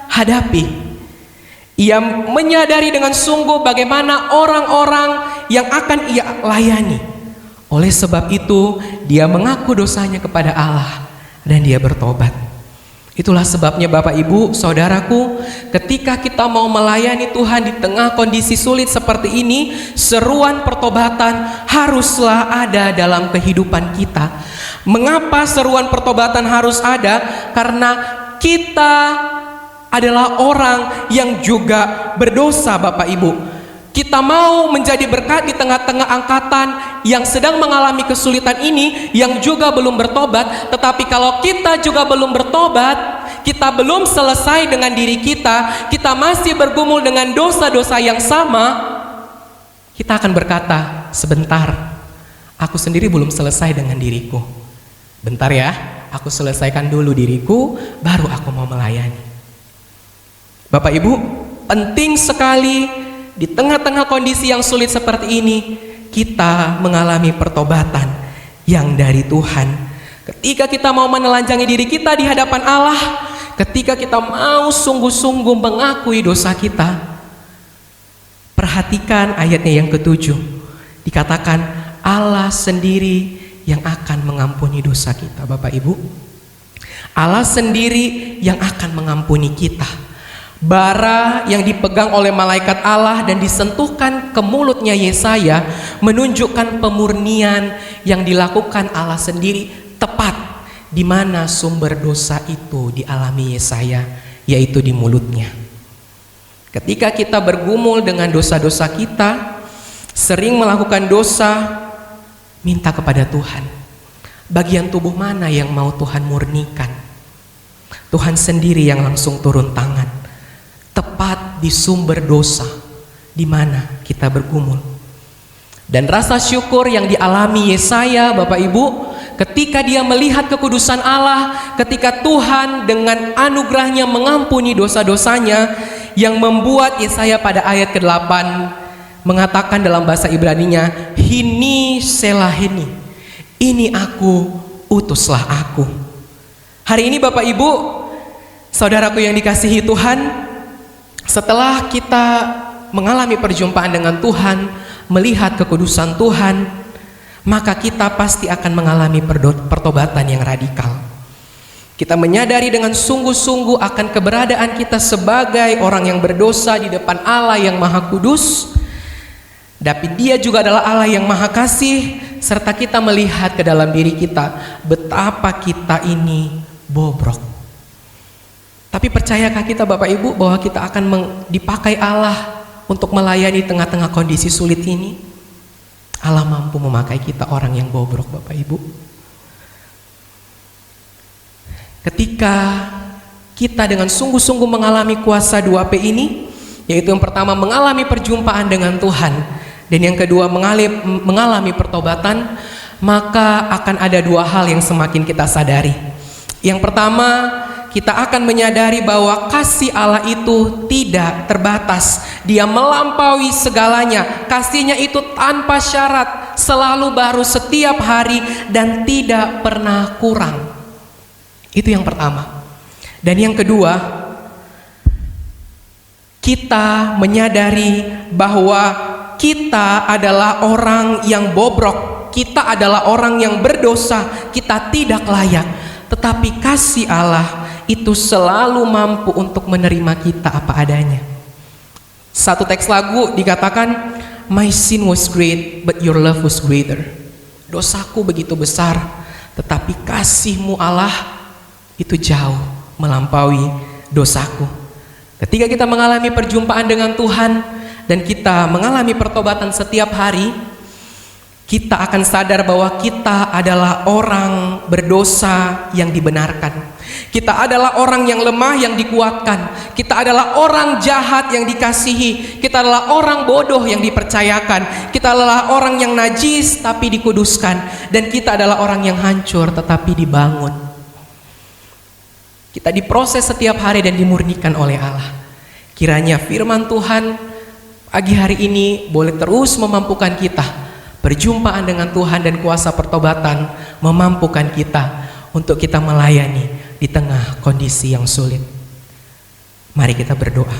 hadapi. Ia menyadari dengan sungguh bagaimana orang-orang yang akan ia layani. Oleh sebab itu, dia mengaku dosanya kepada Allah dan dia bertobat. Itulah sebabnya Bapak Ibu Saudaraku, ketika kita mau melayani Tuhan di tengah kondisi sulit seperti ini, seruan pertobatan haruslah ada dalam kehidupan kita. Mengapa seruan pertobatan harus ada? Karena kita adalah orang yang juga berdosa, Bapak Ibu. Kita mau menjadi berkat di tengah-tengah angkatan yang sedang mengalami kesulitan ini, yang juga belum bertobat. Tetapi kalau kita juga belum bertobat, kita belum selesai dengan diri kita, kita masih bergumul dengan dosa-dosa yang sama, kita akan berkata, sebentar, aku sendiri belum selesai dengan diriku. Bentar ya, aku selesaikan dulu diriku, baru aku mau melayani. Bapak Ibu, penting sekali di tengah-tengah kondisi yang sulit seperti ini, kita mengalami pertobatan yang dari Tuhan. Ketika kita mau menelanjangi diri kita di hadapan Allah, ketika kita mau sungguh-sungguh mengakui dosa kita, perhatikan ayatnya yang ke-7. Dikatakan Allah sendiri yang akan mengampuni dosa kita. Bapak Ibu, Allah sendiri yang akan mengampuni kita. Bara yang dipegang oleh malaikat Allah dan disentuhkan ke mulutnya Yesaya menunjukkan pemurnian yang dilakukan Allah sendiri tepat di mana sumber dosa itu dialami Yesaya, yaitu di mulutnya. Ketika kita bergumul dengan dosa-dosa kita, sering melakukan dosa, minta kepada Tuhan, bagian tubuh mana yang mau Tuhan murnikan? Tuhan sendiri yang langsung turun tangan tepat di sumber dosa di mana kita bergumul. Dan rasa syukur yang dialami Yesaya, Bapak Ibu, ketika dia melihat kekudusan Allah, ketika Tuhan dengan anugerahnya mengampuni dosa-dosanya, yang membuat Yesaya pada ayat ke-8 mengatakan dalam bahasa Ibraninya, Hini selahini, ini aku, utuslah aku. Hari ini Bapak Ibu, saudaraku yang dikasihi Tuhan, setelah kita mengalami perjumpaan dengan Tuhan, melihat kekudusan Tuhan, maka kita pasti akan mengalami pertobatan yang radikal. Kita menyadari dengan sungguh-sungguh akan keberadaan kita sebagai orang yang berdosa di depan Allah yang Maha Kudus. Tapi Dia juga adalah Allah yang Maha Kasih, serta kita melihat ke dalam diri kita betapa kita ini bobrok. Tapi percayakah kita Bapak Ibu bahwa kita akan dipakai Allah untuk melayani tengah-tengah kondisi sulit ini? Allah mampu memakai kita orang yang bobrok, Bapak Ibu. Ketika kita dengan sungguh-sungguh mengalami kuasa 2P ini, yaitu yang pertama mengalami perjumpaan dengan Tuhan, dan yang kedua mengalami pertobatan, maka akan ada dua hal yang semakin kita sadari. Yang pertama, kita akan menyadari bahwa kasih Allah itu tidak terbatas. Dia melampaui segalanya. Kasih-Nya itu tanpa syarat, selalu baru setiap hari dan tidak pernah kurang. Itu yang pertama. Dan yang kedua, kita menyadari bahwa kita adalah orang yang bobrok, kita adalah orang yang berdosa, kita tidak layak. Tetapi kasih Allah itu selalu mampu untuk menerima kita apa adanya. Satu teks lagu dikatakan, "My sin was great, but your love was greater." Dosaku begitu besar, tetapi kasih-Mu Allah itu jauh melampaui dosaku. Ketika kita mengalami perjumpaan dengan Tuhan dan kita mengalami pertobatan setiap hari, kita akan sadar bahwa kita adalah orang berdosa yang dibenarkan. Kita adalah orang yang lemah yang dikuatkan. Kita adalah orang jahat yang dikasihi. Kita adalah orang bodoh yang dipercayakan. Kita adalah orang yang najis tapi dikuduskan. Dan kita adalah orang yang hancur tetapi dibangun. Kita diproses setiap hari dan dimurnikan oleh Allah. Kiranya firman Tuhan pagi hari ini boleh terus memampukan kita. Perjumpaan dengan Tuhan dan kuasa pertobatan memampukan kita untuk kita melayani di tengah kondisi yang sulit. Mari kita berdoa.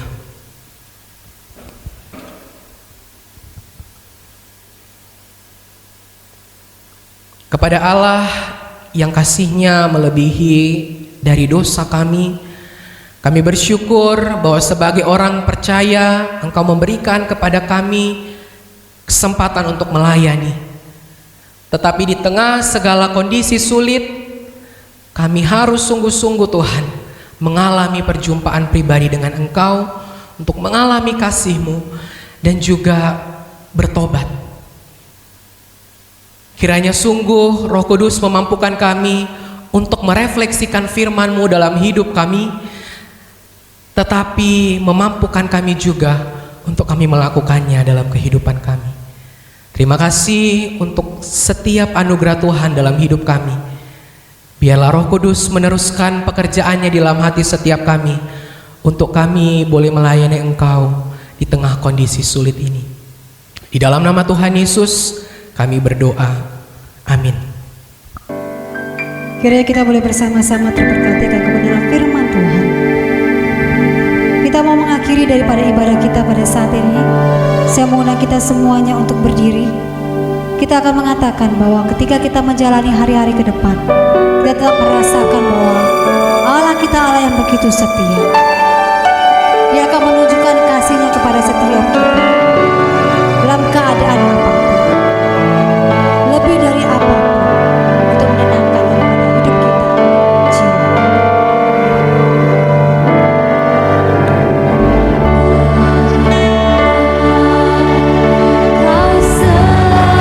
Kepada Allah yang kasih-Nya melebihi dari dosa kami bersyukur bahwa sebagai orang percaya Engkau memberikan kepada kami kesempatan untuk melayani. Tetapi di tengah segala kondisi sulit, kami harus sungguh-sungguh Tuhan mengalami perjumpaan pribadi dengan Engkau untuk mengalami kasih-Mu dan juga bertobat. Kiranya sungguh Roh Kudus memampukan kami untuk merefleksikan firman-Mu dalam hidup kami, tetapi memampukan kami juga untuk kami melakukannya dalam kehidupan kami. Terima kasih untuk setiap anugerah Tuhan dalam hidup kami. Biarlah Roh Kudus meneruskan pekerjaannya di dalam hati setiap kami, untuk kami boleh melayani Engkau di tengah kondisi sulit ini. Di dalam nama Tuhan Yesus kami berdoa. Amin. Kiranya kita boleh bersama-sama terberkati kebenaran firman Tuhan. Kita mau mengakhiri daripada ibadah kita pada saat ini. Saya mengundang kita semuanya untuk berdiri. Kita akan mengatakan bahwa ketika kita menjalani hari-hari ke depan, kita tetap merasakan bahwa Allah kita Allah yang begitu setia. Dia akan menunjukkan kasih-Nya kepada setiap kita dalam keadaan apapun, lebih dari apapun, untuk menenangkan daripada hidup kita jiwa. Kau setia, kau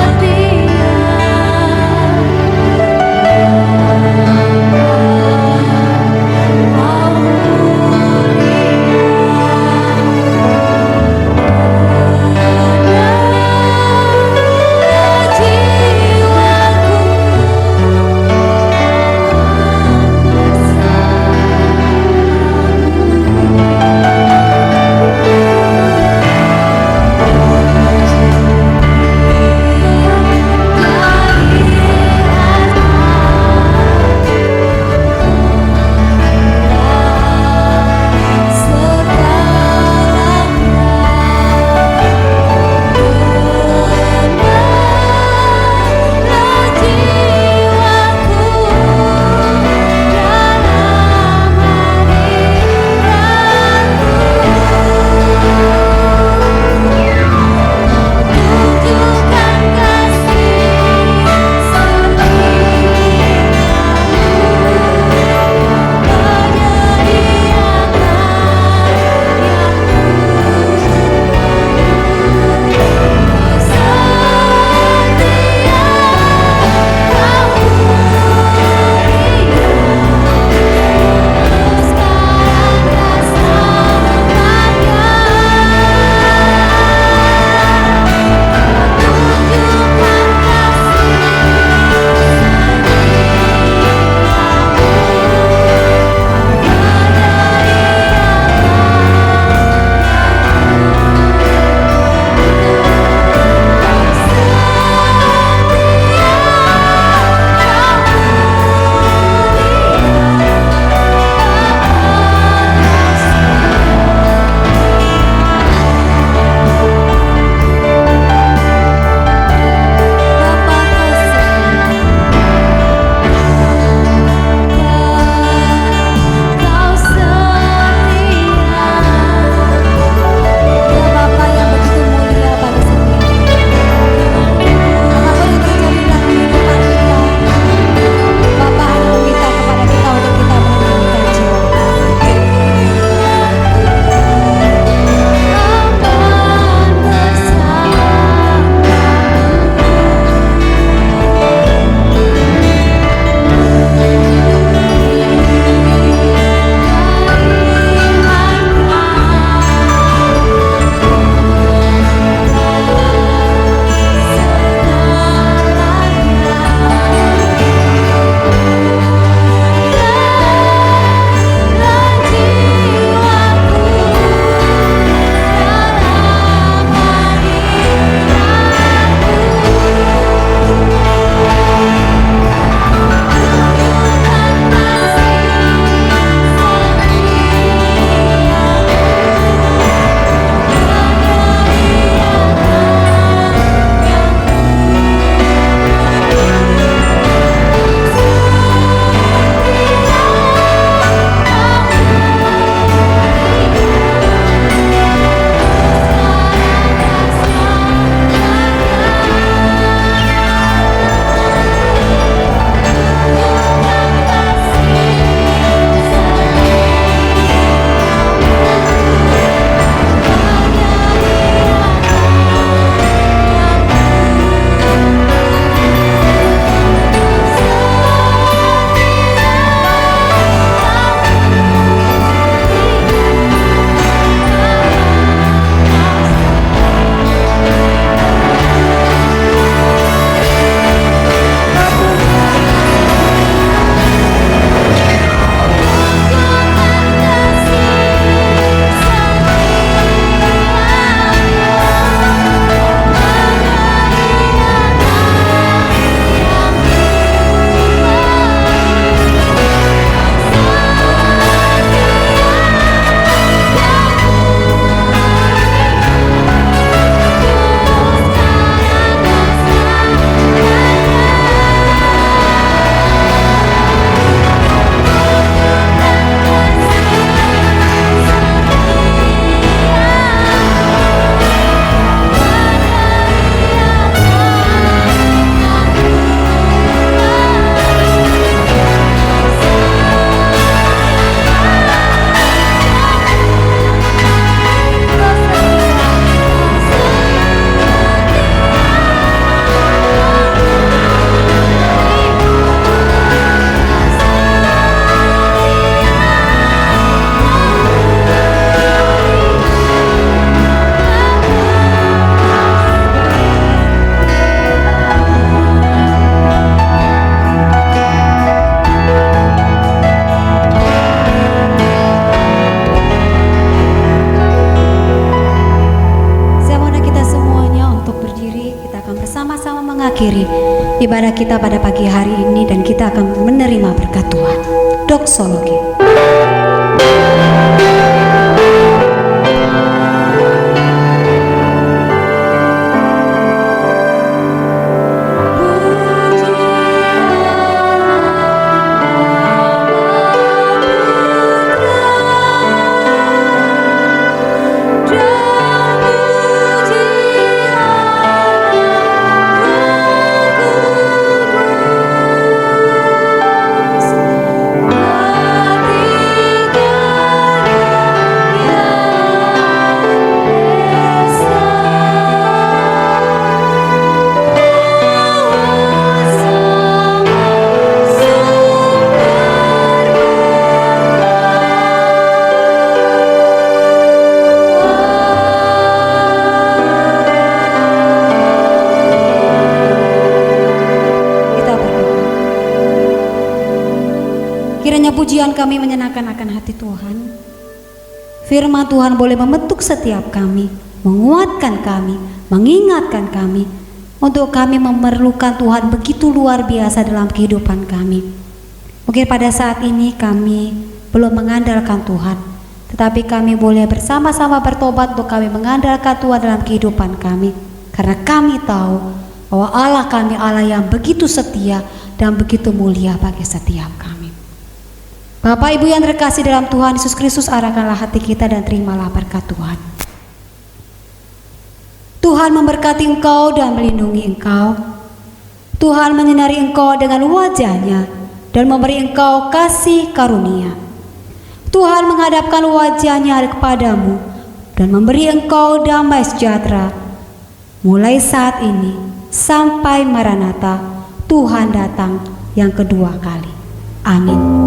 mengakhiri ibadah kita pada pagi hari ini dan kita akan menerima berkat Tuhan. Doksologi. Kiranya pujian kami menyenangkan akan hati Tuhan. Firman Tuhan boleh membentuk setiap kami, menguatkan kami, mengingatkan kami untuk kami memerlukan Tuhan begitu luar biasa dalam kehidupan kami. Mungkin pada saat ini kami belum mengandalkan Tuhan, tetapi kami boleh bersama-sama bertobat untuk kami mengandalkan Tuhan dalam kehidupan kami. Karena kami tahu bahwa Allah kami Allah yang begitu setia dan begitu mulia bagi setiap kami. Bapak Ibu yang terkasih dalam Tuhan Yesus Kristus, arahkanlah hati kita dan terimalah berkat Tuhan. Tuhan memberkati engkau dan melindungi engkau. Tuhan menyinari engkau dengan wajah-Nya dan memberi engkau kasih karunia. Tuhan menghadapkan wajah-Nya kepadamu dan memberi engkau damai sejahtera. Mulai saat ini sampai Maranatha, Tuhan datang yang kedua kali. Amin.